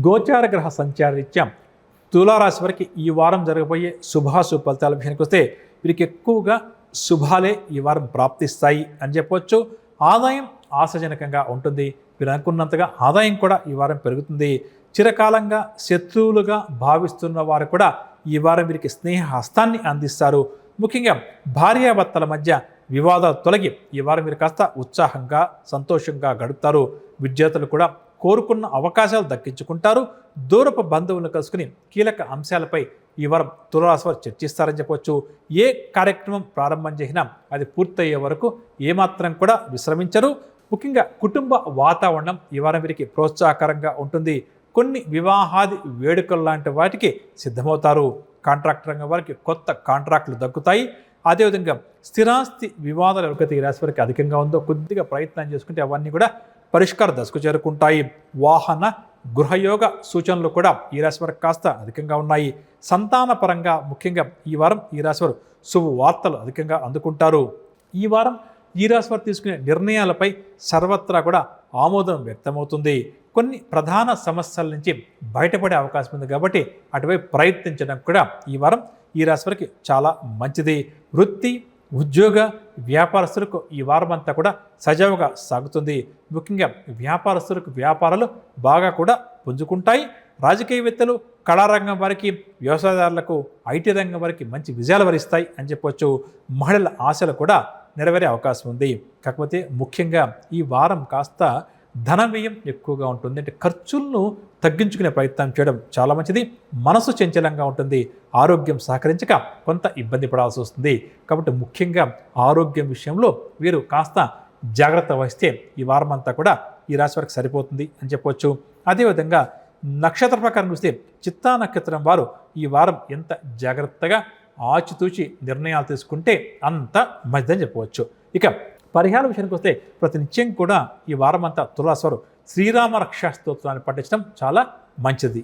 గోచార గ్రహ సంచారరీత్యా తులారాశి వారికి ఈ వారం జరగబోయే శుభాశుభ ఫలితాల విషయానికి వస్తే వీరికి ఎక్కువగా శుభాలే ఈ వారం ప్రాప్తిస్తాయి అని చెప్పవచ్చు. ఆదాయం ఆశాజనకంగా ఉంటుంది. మీరు అనుకున్నంతగా ఆదాయం కూడా ఈ వారం పెరుగుతుంది. చిరకాలంగా శత్రువులుగా భావిస్తున్న వారు కూడా ఈ వారం వీరికి స్నేహ హస్తాన్ని అందిస్తారు. ముఖ్యంగా భార్యాభర్తల మధ్య వివాదాలు తొలగి ఈ వారం మీరు కాస్త ఉత్సాహంగా సంతోషంగా గడుపుతారు. విద్యార్థులు కూడా కోరుకున్న అవకాశాలు దక్కించుకుంటారు. దూరపు బంధువులను కలుసుకుని కీలక అంశాలపై ఈ వారం తులారాశి వారు చర్చిస్తారని చెప్పవచ్చు. ఏ కార్యక్రమం ప్రారంభం చేసినా అది పూర్తయ్యే వరకు ఏమాత్రం కూడా విశ్రమించరు. ముఖ్యంగా కుటుంబ వాతావరణం ఈ వారం వీరికి ప్రోత్సాహకరంగా ఉంటుంది. కొన్ని వివాహాది వేడుకలు లాంటి వాటికి సిద్ధమవుతారు. కాంట్రాక్ట్ రంగం వారికి కొత్త కాంట్రాక్టులు దక్కుతాయి. అదేవిధంగా స్థిరాస్తి వివాదాలు ఎవరికైతే ఈ రాశి వారికి అధికంగా ఉందో కొద్దిగా ప్రయత్నం చేసుకుంటే అవన్నీ కూడా పరిష్కార దశకు చేరుకుంటాయి. వాహన గృహయోగ సూచనలు కూడా ఈ రాశి వారికి కాస్త అధికంగా ఉన్నాయి. సంతాన పరంగా ముఖ్యంగా ఈ వారం ఈ రాశి వారు శుభవార్తలు అధికంగా అందుకుంటారు. ఈ వారం ఈ రాశి వారు తీసుకునే నిర్ణయాలపై సర్వత్రా కూడా ఆమోదం వ్యక్తమవుతుంది. కొన్ని ప్రధాన సమస్యల నుంచి బయటపడే అవకాశం ఉంది కాబట్టి అటువైపు ప్రయత్నించడం కూడా ఈ వారం ఈ రాశి వారికి చాలా మంచిది. వృత్తి ఉద్యోగ వ్యాపారస్తులకు ఈ వారం అంతా కూడా సజావుగా సాగుతుంది. ముఖ్యంగా వ్యాపారస్తులకు వ్యాపారాలు బాగా కూడా పుంజుకుంటాయి. రాజకీయవేత్తలు కళారంగం వారికి వ్యవసాయదారులకు ఐటీ రంగం వారికి మంచి విజయాలు వరిస్తాయి అని చెప్పవచ్చు. మహిళల ఆశలు కూడా నెరవేరే అవకాశం ఉంది. కాకపోతే ముఖ్యంగా ఈ వారం కాస్త ధన వ్యయం ఎక్కువగా ఉంటుంది. అంటే ఖర్చులను తగ్గించుకునే ప్రయత్నం చేయడం చాలా మంచిది. మనసు చంచలంగా ఉంటుంది. ఆరోగ్యం సహకరించక కొంత ఇబ్బంది పడాల్సి వస్తుంది. కాబట్టి ముఖ్యంగా ఆరోగ్యం విషయంలో వీరు కాస్త జాగ్రత్త వహిస్తే ఈ వారం అంతా కూడా ఈ రాశి వారికి సరిపోతుంది అని చెప్పవచ్చు. అదేవిధంగా నక్షత్ర ప్రకారం చూస్తే చిత్తా నక్షత్రం వారు ఈ వారం ఎంత జాగ్రత్తగా ఆచితూచి నిర్ణయాలు తీసుకుంటే అంత మంచిదని చెప్పవచ్చు. ఇక పరిహారం విషయానికి వస్తే ప్రతినిత్యం కూడా ఈ వారం అంతా తులారాశి వారు శ్రీరామ రక్షా స్తోత్రాన్ని పఠించడం చాలా మంచిది.